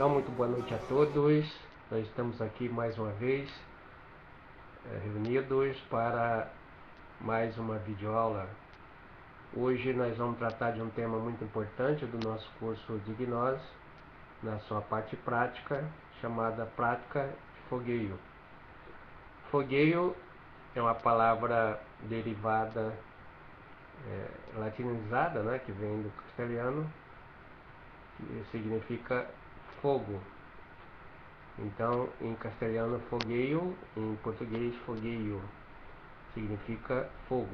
Então, muito boa noite a todos. Nós estamos aqui mais uma vez reunidos para mais uma videoaula. Hoje nós vamos tratar de um tema muito importante do nosso curso de gnose, na sua parte prática, chamada prática de fogueio. Fogueio é uma palavra derivada, latinizada, né, que vem do castelhano, que significa fogo. Então, em castelhano, fogueio, em português, fogueio, significa fogo.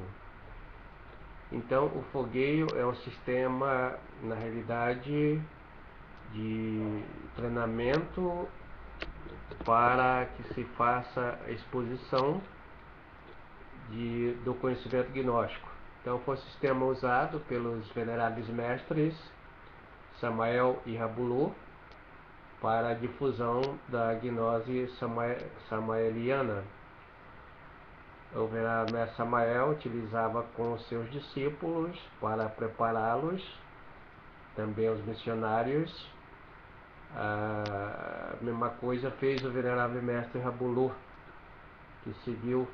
Então, o fogueio é um sistema, na realidade, de treinamento para que se faça a exposição do conhecimento gnóstico. Então, foi um sistema usado pelos veneráveis mestres Samael e Rabulot para a difusão da gnose samaeliana. O venerável mestre Samael utilizava com os seus discípulos para prepará-los, também os missionários. A mesma coisa fez o venerável mestre Rabulot, que seguiu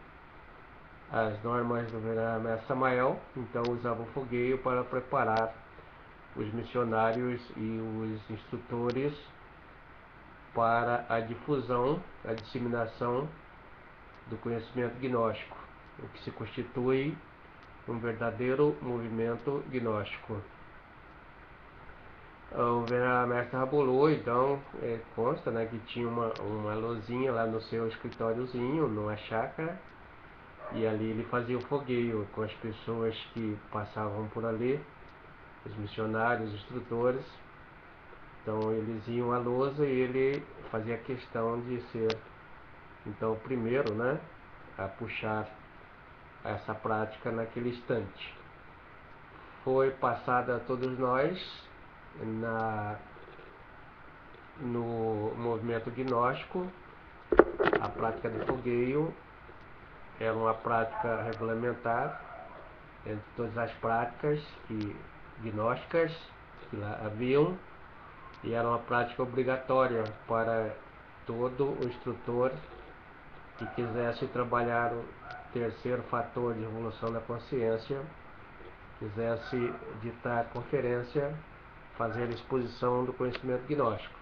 as normas do venerável mestre Samael, então usava o fogueio para preparar os missionários e os instrutores para a difusão, a disseminação do conhecimento gnóstico, o que se constitui um verdadeiro movimento gnóstico. O venerável mestre Rabulot, então, consta, né, que tinha uma lozinha lá no seu escritóriozinho, numa chácara, e ali ele fazia o fogueio com as pessoas que passavam por ali, os missionários, os instrutores. Então eles iam à lousa e ele fazia questão de ser, então, o primeiro, né, a puxar essa prática naquele instante. Foi passada a todos nós no movimento gnóstico. A prática do fogueio era uma prática regulamentar entre todas as práticas gnósticas que lá haviam, e era uma prática obrigatória para todo o instrutor que quisesse trabalhar o terceiro fator de evolução da consciência, quisesse ditar conferência, fazer exposição do conhecimento gnóstico.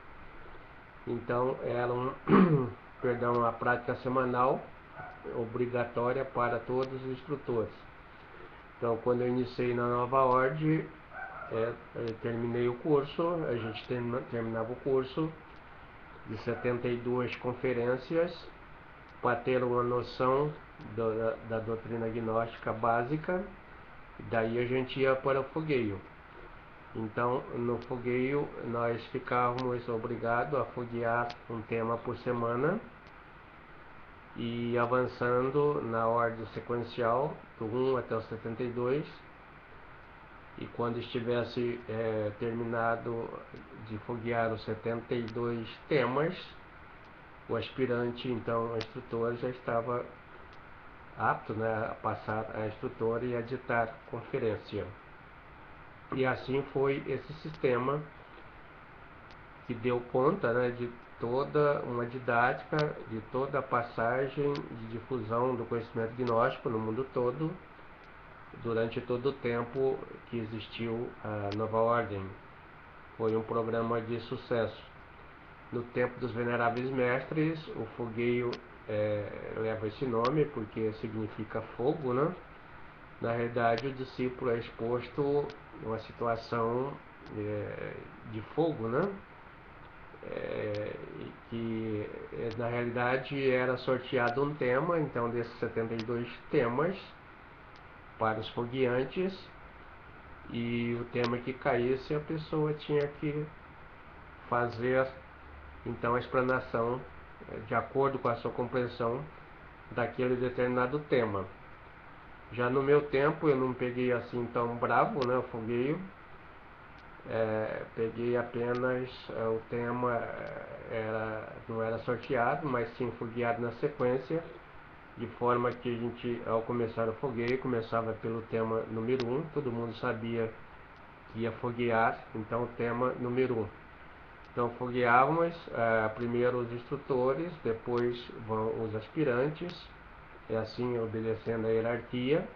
Então era uma prática semanal obrigatória para todos os instrutores. Então, quando eu iniciei na nova ordem, eu terminei o curso, a gente terminava o curso de 72 conferências para ter uma noção da doutrina gnóstica básica. Daí a gente ia para o fogueio. Então, no fogueio, nós ficávamos obrigados a foguear um tema por semana e avançando na ordem sequencial, do 1 até o 72. E quando estivesse terminado de foguear os 72 temas, o aspirante, então, a instrutora, já estava apto, né, a passar a instrutora e a ditar conferência. E assim foi esse sistema que deu conta, né, de toda uma didática, de toda a passagem de difusão do conhecimento gnóstico no mundo todo, durante todo o tempo que existiu a Nova Ordem. Foi um programa de sucesso. No tempo dos veneráveis mestres, o fogueio leva esse nome porque significa fogo, né? Na realidade, o discípulo é exposto a uma situação de fogo, né? Que na realidade era sorteado um tema, então, desses 72 temas para os fogueantes, e o tema que caísse, a pessoa tinha que fazer, então, a explanação de acordo com a sua compreensão daquele determinado tema. Já no meu tempo, eu não peguei assim tão bravo, né, o fogueio. Peguei apenas o tema, não era sorteado, mas sim fogueado na sequência, de forma que a gente, ao começar o fogueio, começava pelo tema número 1, todo mundo sabia que ia foguear, então o tema número 1. Então fogueávamos primeiro os instrutores, depois vão os aspirantes, é assim obedecendo a hierarquia.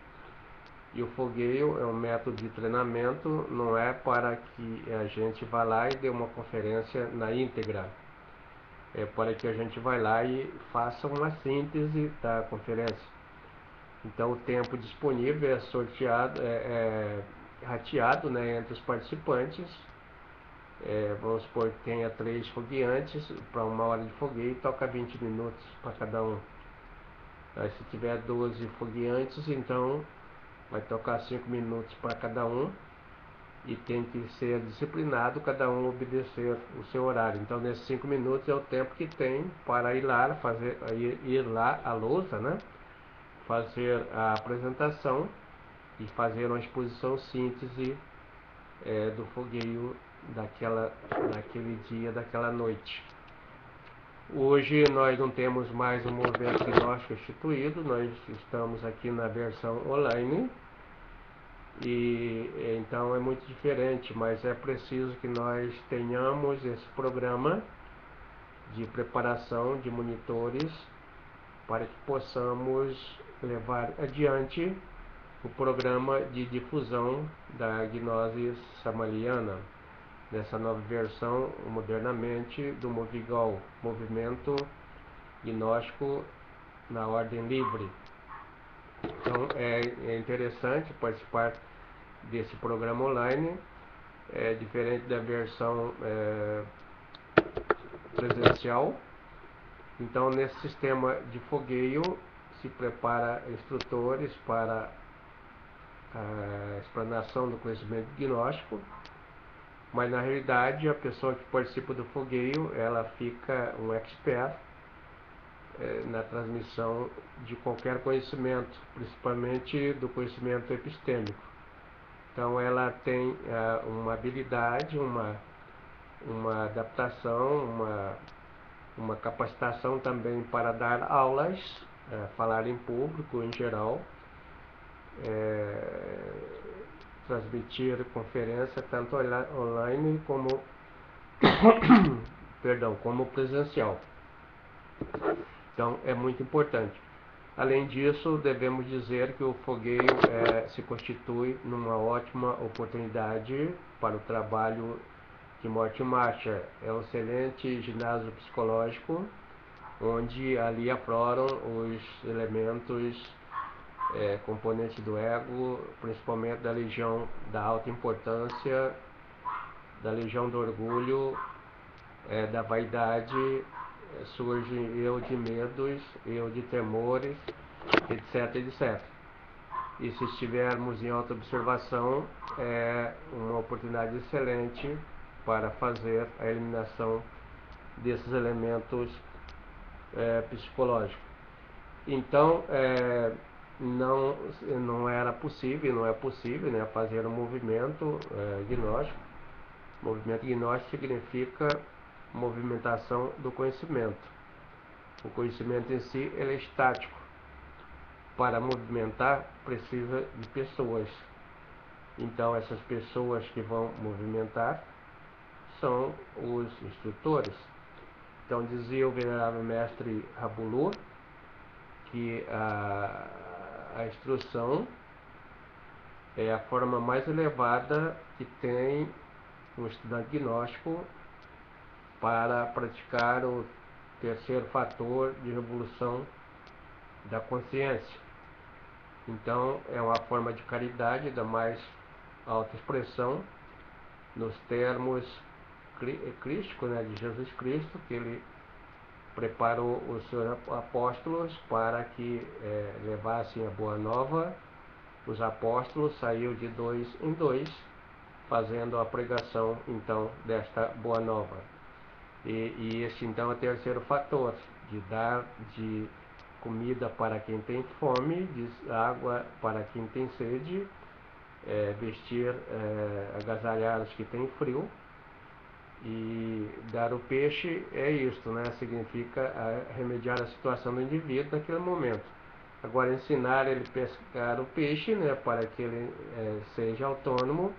E o fogueio é um método de treinamento, não é para que a gente vá lá e dê uma conferência na íntegra. É para que a gente vá lá e faça uma síntese da conferência. Então o tempo disponível é sorteado, rateado, né, entre os participantes. Vamos supor que tenha 3 fogueantes para 1 hora de fogueio, toca 20 minutos para cada um. Aí, se tiver 12 fogueantes, então vai tocar 5 minutos para cada um, e tem que ser disciplinado, cada um obedecer o seu horário. Então nesses 5 minutos é o tempo que tem para ir lá à lousa, né? Fazer a apresentação e fazer uma exposição síntese do fogueio daquele dia, daquela noite. Hoje nós não temos mais um movimento gnóstico instituído, nós estamos aqui na versão online, e então é muito diferente, mas é preciso que nós tenhamos esse programa de preparação de monitores para que possamos levar adiante o programa de difusão da gnose samaliana, dessa nova versão modernamente do Movigol, Movimento Gnóstico na Ordem Livre. Então é interessante participar desse programa online, diferente da versão presencial. Então nesse sistema de fogueio se prepara instrutores para a explanação do conhecimento gnóstico, mas na realidade a pessoa que participa do fogueio, ela fica um expert na transmissão de qualquer conhecimento, principalmente do conhecimento epistêmico. Então ela tem uma habilidade, uma adaptação, uma capacitação também para dar aulas, falar em público em geral, transmitir conferência tanto online como como presencial. Então é muito importante. Além disso, devemos dizer que o fogueio se constitui numa ótima oportunidade para o trabalho de morte em marcha. É um excelente ginásio psicológico, onde ali afloram os elementos componentes do ego, principalmente da legião da alta importância, da legião do orgulho, da vaidade. Surge eu de medos, eu de temores, etc, etc. E se estivermos em auto-observação, é uma oportunidade excelente para fazer a eliminação desses elementos psicológicos. Então, não era possível, não é possível, né, fazer um movimento gnóstico. Movimento gnóstico significa movimentação do conhecimento. O conhecimento em si ele é estático. Para movimentar precisa de pessoas. Então essas pessoas que vão movimentar são os instrutores. Então dizia o venerável mestre Rabulu que a instrução é a forma mais elevada que tem um estudante gnóstico para praticar o terceiro fator de revolução da consciência. Então é uma forma de caridade da mais alta expressão, nos termos crísticos, né, de Jesus Cristo, que ele preparou os seus apóstolos para que levassem a boa nova. Os apóstolos saíram de 2 em 2, fazendo a pregação então desta boa nova. E este então é o terceiro fator, de dar de comida para quem tem fome, de água para quem tem sede, vestir, agasalhar os que têm frio, e dar o peixe é isto, né? Significa remediar a situação do indivíduo naquele momento. Agora ensinar ele a pescar o peixe, né, para que ele seja autônomo,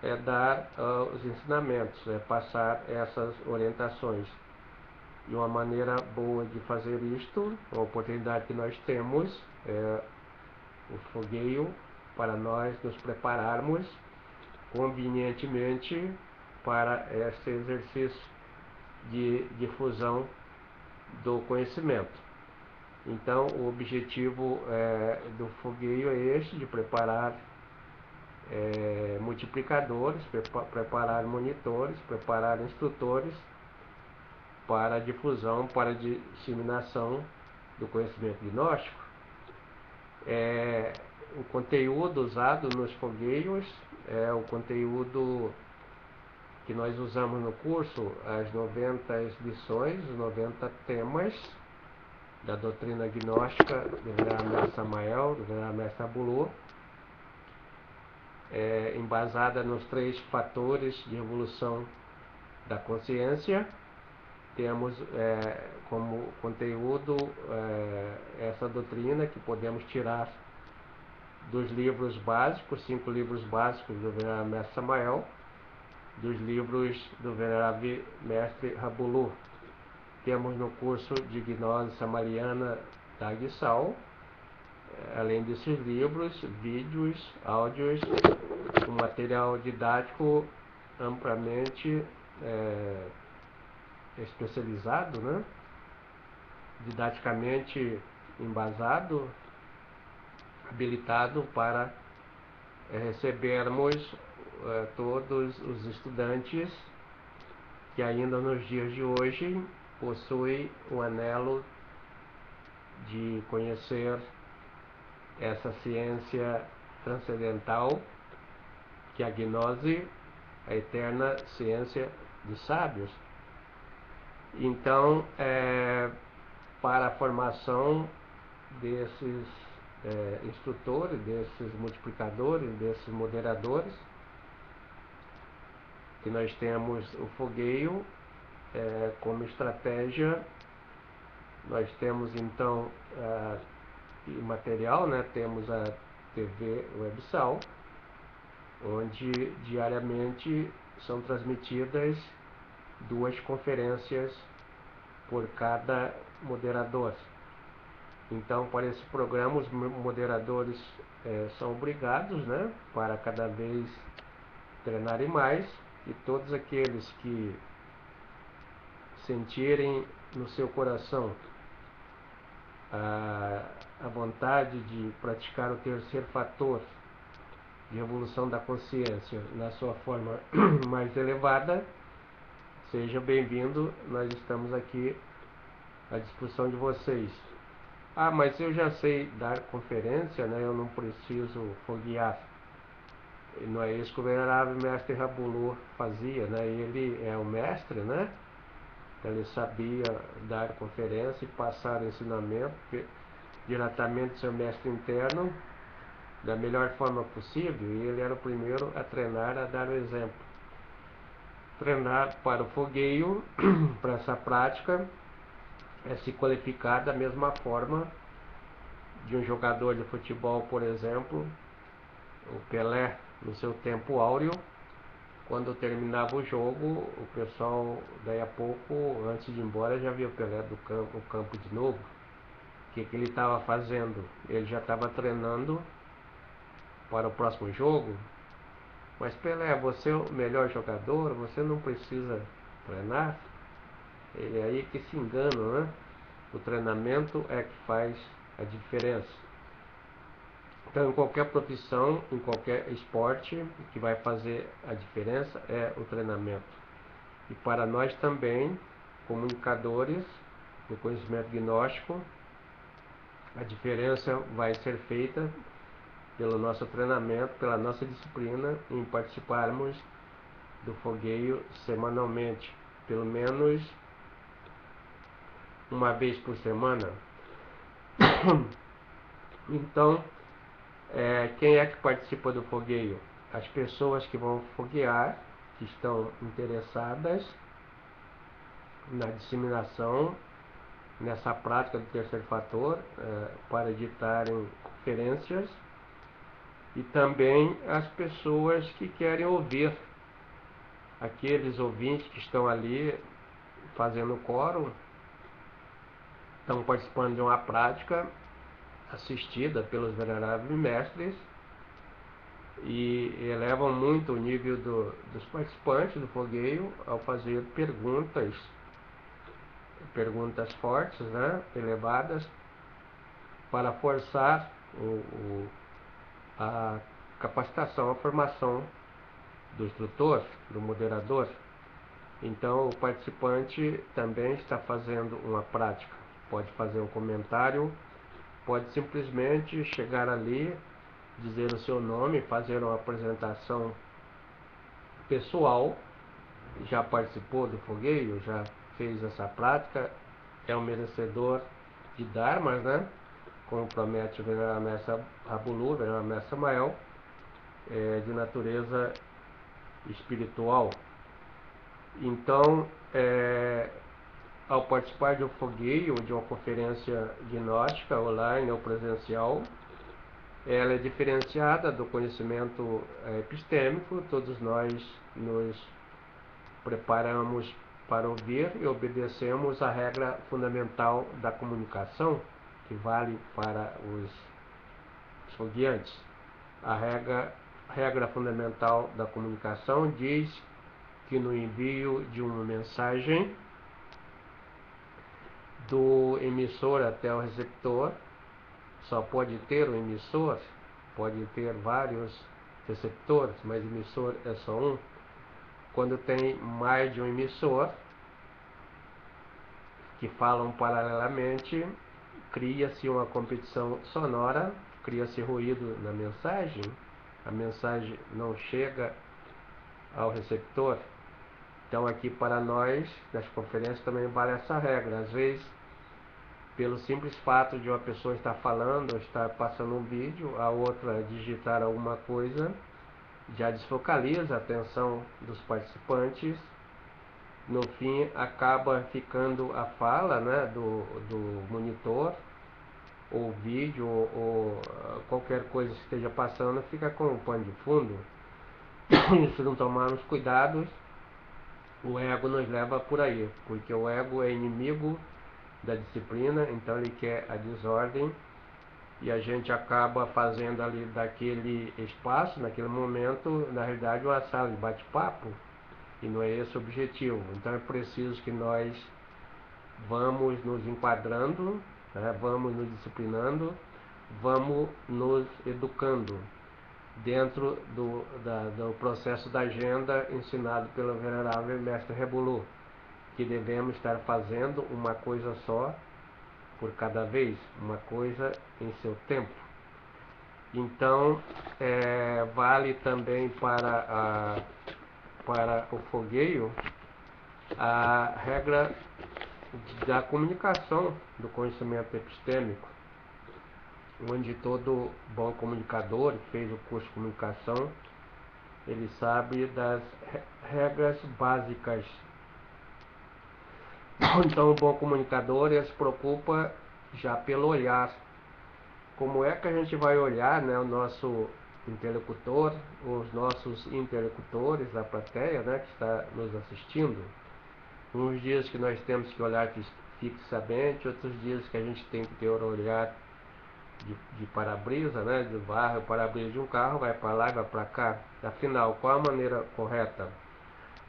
é dar os ensinamentos, é passar essas orientações. E uma maneira boa de fazer isto, uma oportunidade que nós temos, é o fogueio, para nós nos prepararmos convenientemente para este exercício de difusão do conhecimento. Então, o objetivo do fogueio é este, de preparar multiplicadores, preparar monitores, preparar instrutores para a difusão, para a disseminação do conhecimento gnóstico. O conteúdo usado nos fogueios é o conteúdo que nós usamos no curso, as 90 lições, os 90 temas da doutrina gnóstica do Venerável Mestre Samael, do Venerável Mestre Abulu, embasada nos 3 fatores de evolução da consciência. Temos como conteúdo essa doutrina que podemos tirar dos livros básicos, 5 livros básicos do Venerável Mestre Samael, dos livros do Venerável Mestre Abulu. Temos no curso de Gnose Samariana da Aguissal, além desses livros, vídeos, áudios, um material didático amplamente especializado, né? Didaticamente embasado, habilitado para recebermos todos os estudantes que ainda nos dias de hoje possuem o anelo de conhecer essa ciência transcendental, que é a gnose, a eterna ciência dos sábios. Então, para a formação desses instrutores, desses multiplicadores, desses moderadores, que nós temos o fogueio como estratégia. Nós temos então material, né? Temos a TV Websal, onde diariamente são transmitidas 2 conferências por cada moderador. Então, para esse programa, os moderadores são obrigados, né, para cada vez treinarem mais, e todos aqueles que sentirem no seu coração a vontade de praticar o terceiro fator de evolução da consciência na sua forma mais elevada, seja bem-vindo. Nós estamos aqui à disposição de vocês. Mas eu já sei dar conferência, né? Eu não preciso foguear. Não é isso que o Venerável Mestre Abulu fazia, né? Ele é o mestre, né? Ele sabia dar conferência e passar ensinamento diretamente do seu mestre interno da melhor forma possível, e ele era o primeiro a treinar, a dar o exemplo. Treinar para o fogueio, para essa prática, é se qualificar da mesma forma de um jogador de futebol, por exemplo, o Pelé, no seu tempo áureo. Quando terminava o jogo, o pessoal, daí a pouco, antes de ir embora, já via o Pelé no campo de novo. O que ele estava fazendo? Ele já estava treinando para o próximo jogo. Mas Pelé, você é o melhor jogador, você não precisa treinar. É aí que se engana, né? O treinamento é que faz a diferença. Então, em qualquer profissão, em qualquer esporte, o que vai fazer a diferença é o treinamento. E para nós também, comunicadores do conhecimento gnóstico, a diferença vai ser feita pelo nosso treinamento, pela nossa disciplina, em participarmos do fogueio semanalmente, pelo menos uma vez por semana. Então, quem é que participa do fogueio? As pessoas que vão foguear, que estão interessadas na disseminação, nessa prática do terceiro fator, para editarem conferências e também as pessoas que querem ouvir, aqueles ouvintes que estão ali fazendo coro, estão participando de uma prática assistida pelos veneráveis mestres e elevam muito o nível dos participantes do fogueio ao fazer perguntas fortes, né, elevadas, para forçar a capacitação, a formação do instrutor, do moderador. Então o participante também está fazendo uma prática, pode fazer um comentário, pode simplesmente chegar ali, dizer o seu nome, fazer uma apresentação pessoal, já participou do fogueio, já fez essa prática, é um merecedor de dharmas, né? Como promete o Venerável Mestre Rabulu, o Venerável Mestre Samael, de natureza espiritual. Então, ao participar de um fogueio, de uma conferência gnóstica, online ou presencial, ela é diferenciada do conhecimento epistêmico. Todos nós nos preparamos para ouvir e obedecemos a regra fundamental da comunicação, que vale para os fogueantes. A regra fundamental da comunicação diz que no envio de uma mensagem do emissor até o receptor, só pode ter um emissor, pode ter vários receptores, mas emissor é só um. Quando tem mais de um emissor que falam paralelamente, cria-se uma competição sonora, cria-se ruído na mensagem, a mensagem não chega ao receptor. Então aqui para nós, nas conferências, também vale essa regra. Às vezes, pelo simples fato de uma pessoa estar falando ou estar passando um vídeo, a outra digitar alguma coisa, já desfocaliza a atenção dos participantes. No fim, acaba ficando a fala, né, do monitor, ou vídeo, ou qualquer coisa que esteja passando, fica com um pano de fundo. E se não tomarmos cuidados, o ego nos leva por aí, porque o ego é inimigo da disciplina, então ele quer a desordem, e a gente acaba fazendo ali daquele espaço, naquele momento, na realidade, uma sala de bate-papo, e não é esse o objetivo. Então é preciso que nós vamos nos enquadrando, né, vamos nos disciplinando, vamos nos educando dentro do processo da agenda ensinado pelo Venerável Mestre Rebulu, que devemos estar fazendo uma coisa só por cada vez, uma coisa em seu tempo. Então, vale também para o fogueio a regra da comunicação, do conhecimento epistêmico, onde todo bom comunicador que fez o curso de comunicação, ele sabe das regras básicas. Então o bom comunicador, ele se preocupa já pelo olhar. Como é que a gente vai olhar, né, o nosso interlocutor, os nossos interlocutores, a plateia, né, que está nos assistindo? Uns dias que nós temos que olhar fixamente, outros dias que a gente tem que ter um olhar de para-brisa, né, de barro, o para-brisa de um carro, vai para lá e vai para cá. Afinal, qual a maneira correta?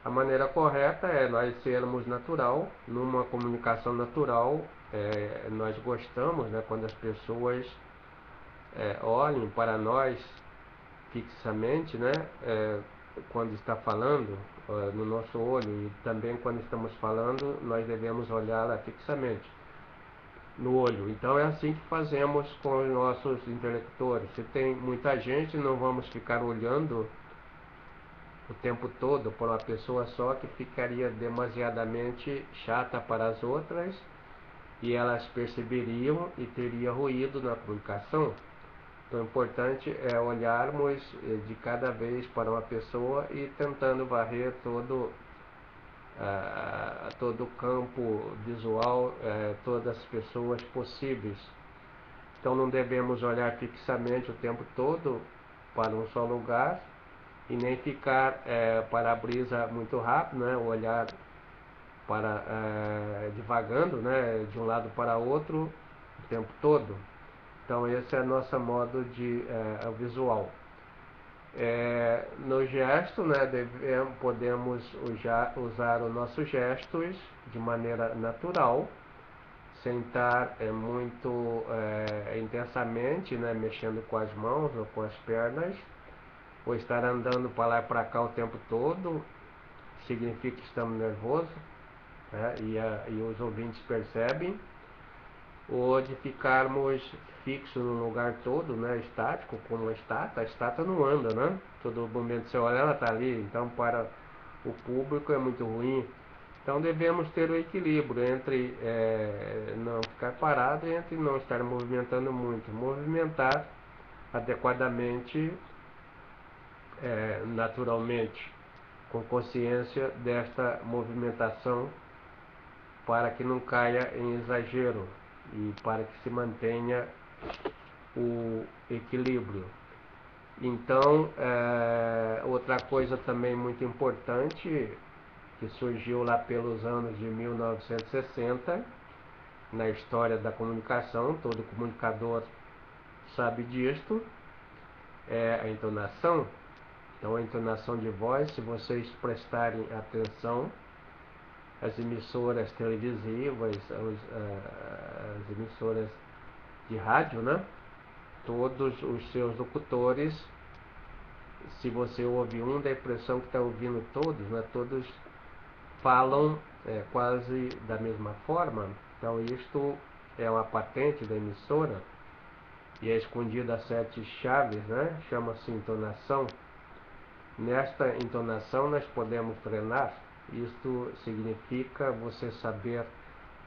A maneira correta é nós sermos natural, numa comunicação natural. Nós gostamos, né, quando as pessoas olhem para nós fixamente, né, quando está falando no nosso olho, e também quando estamos falando, nós devemos olhá-la fixamente no olho. Então é assim que fazemos com os nossos interlocutores. Se tem muita gente, não vamos ficar olhando o tempo todo para uma pessoa só, que ficaria demasiadamente chata para as outras, e elas perceberiam e teria ruído na comunicação. Então o importante é olharmos de cada vez para uma pessoa e tentando varrer todo o campo visual, todas as pessoas possíveis. Então não devemos olhar fixamente o tempo todo para um só lugar e nem ficar para a brisa muito rápido, né? O olhar para divagando, né? De um lado para outro o tempo todo. Então esse é nosso modo de visual. No gesto, né, podemos usar os nossos gestos de maneira natural, sem estar muito intensamente, né, mexendo com as mãos ou com as pernas, ou estar andando para lá e para cá o tempo todo, significa que estamos nervosos, né, e os ouvintes percebem, ou de ficarmos fixos no lugar todo, né, estático, como a estátua não anda, né? Todo momento que você olha, ela está ali, então para o público é muito ruim. Então devemos ter o equilíbrio entre não ficar parado e entre não estar movimentando muito. Movimentar adequadamente, naturalmente, com consciência desta movimentação para que não caia em exagero e para que se mantenha o equilíbrio. Então, outra coisa também muito importante que surgiu lá pelos anos de 1960 na história da comunicação, todo comunicador sabe disto, é a entonação. Então, a entonação de voz, se vocês prestarem atenção, as emissoras televisivas, as emissoras de rádio, né? Todos os seus locutores, se você ouvir um, dá a impressão que está ouvindo todos, né? Todos falam quase da mesma forma. Então isto é uma patente da emissora e é escondida a 7 chaves, né? Chama-se entonação. Nesta entonação nós podemos treinar. Isto significa você saber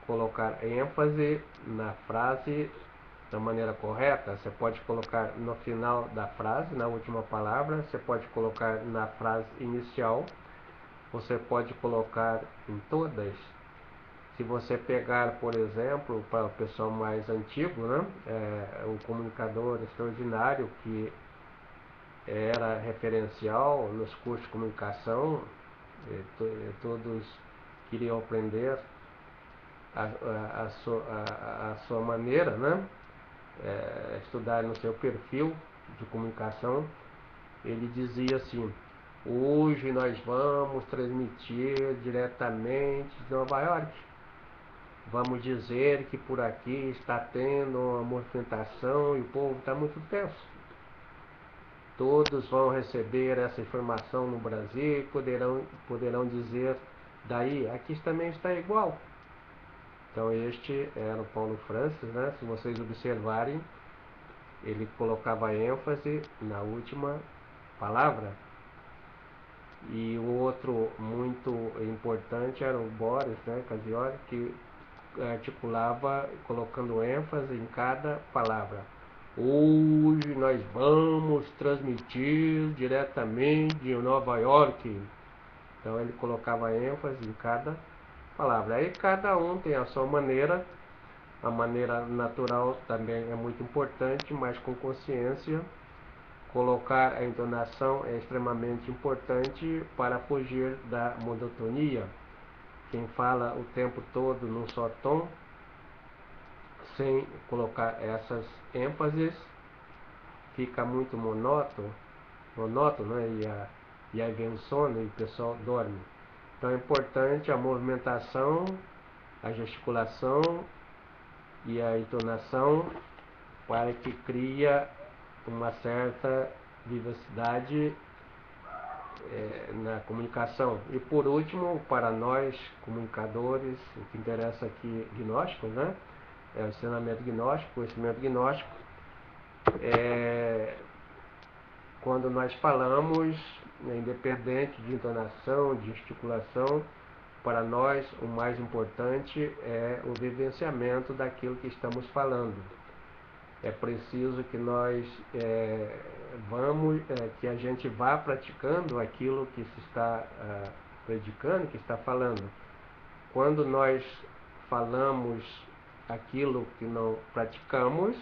colocar ênfase na frase da maneira correta. Você pode colocar no final da frase, na última palavra, você pode colocar na frase inicial, você pode colocar em todas. Se você pegar, por exemplo, para o pessoal mais antigo, né, o comunicador extraordinário que era referencial nos cursos de comunicação, todos queriam aprender a sua maneira, né, estudar no seu perfil de comunicação. Ele dizia assim: hoje nós vamos transmitir diretamente de Nova York. Vamos dizer que por aqui está tendo uma movimentação e o povo está muito tenso. Todos vão receber essa informação no Brasil e poderão dizer daí, aqui também está igual. Então este era o Paulo Francis, né? Se vocês observarem, ele colocava ênfase na última palavra. E o outro muito importante era o Boris, né, Cassioli, que articulava colocando ênfase em cada palavra. Hoje nós vamos transmitir diretamente de Nova York. Então ele colocava ênfase em cada palavra. Aí cada um tem a sua maneira. A maneira natural também é muito importante, mas com consciência. Colocar a entonação é extremamente importante para fugir da monotonia. Quem fala o tempo todo num só tom, sem colocar essas ênfases, fica muito monótono, né? E aí vem o sono e o pessoal dorme. Então é importante a movimentação, a gesticulação e a entonação para que cria uma certa vivacidade na comunicação. E por último, para nós comunicadores, o que interessa aqui, gnósticos, né? É o ensinamento gnóstico, o conhecimento gnóstico. Quando nós falamos, independente de entonação, de gesticulação, para nós o mais importante é o vivenciamento daquilo que estamos falando. É preciso que nós que a gente vá praticando aquilo que se está predicando, que está falando. Quando nós falamos aquilo que não praticamos,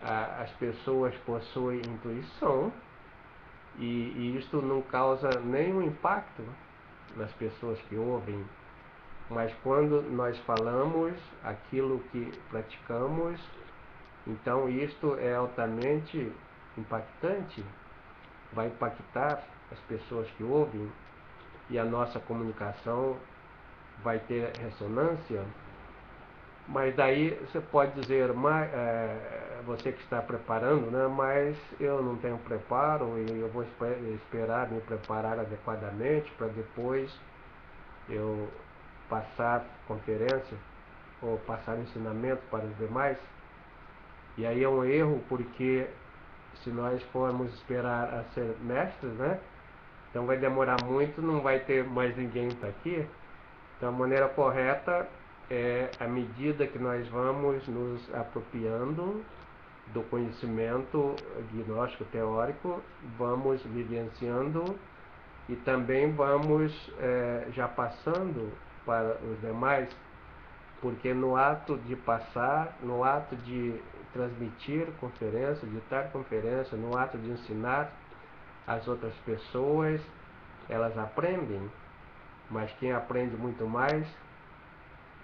as pessoas possuem intuição e isto não causa nenhum impacto nas pessoas que ouvem. Mas quando nós falamos aquilo que praticamos, então isto é altamente impactante, vai impactar as pessoas que ouvem e a nossa comunicação vai ter ressonância. Mas daí você pode dizer, você que está preparando, né, mas eu não tenho preparo e eu vou esperar me preparar adequadamente para depois eu passar conferência ou passar ensinamento para os demais. E aí é um erro, porque se nós formos esperar a ser mestres, né, então vai demorar muito, não vai ter mais ninguém para aqui. Então a maneira correta é, à medida que nós vamos nos apropriando do conhecimento gnóstico teórico, vamos vivenciando e também vamos já passando para os demais, porque no ato de passar, no ato de transmitir conferência, ditar conferência, no ato de ensinar as outras pessoas, elas aprendem, mas quem aprende muito mais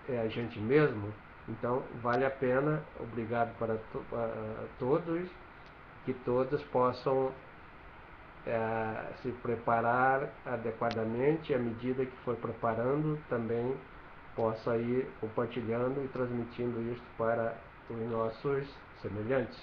é a gente mesmo. Então vale a pena, obrigado para todos, que todos possam se preparar adequadamente, à medida que for preparando, também possa ir compartilhando e transmitindo isso para os nossos semelhantes.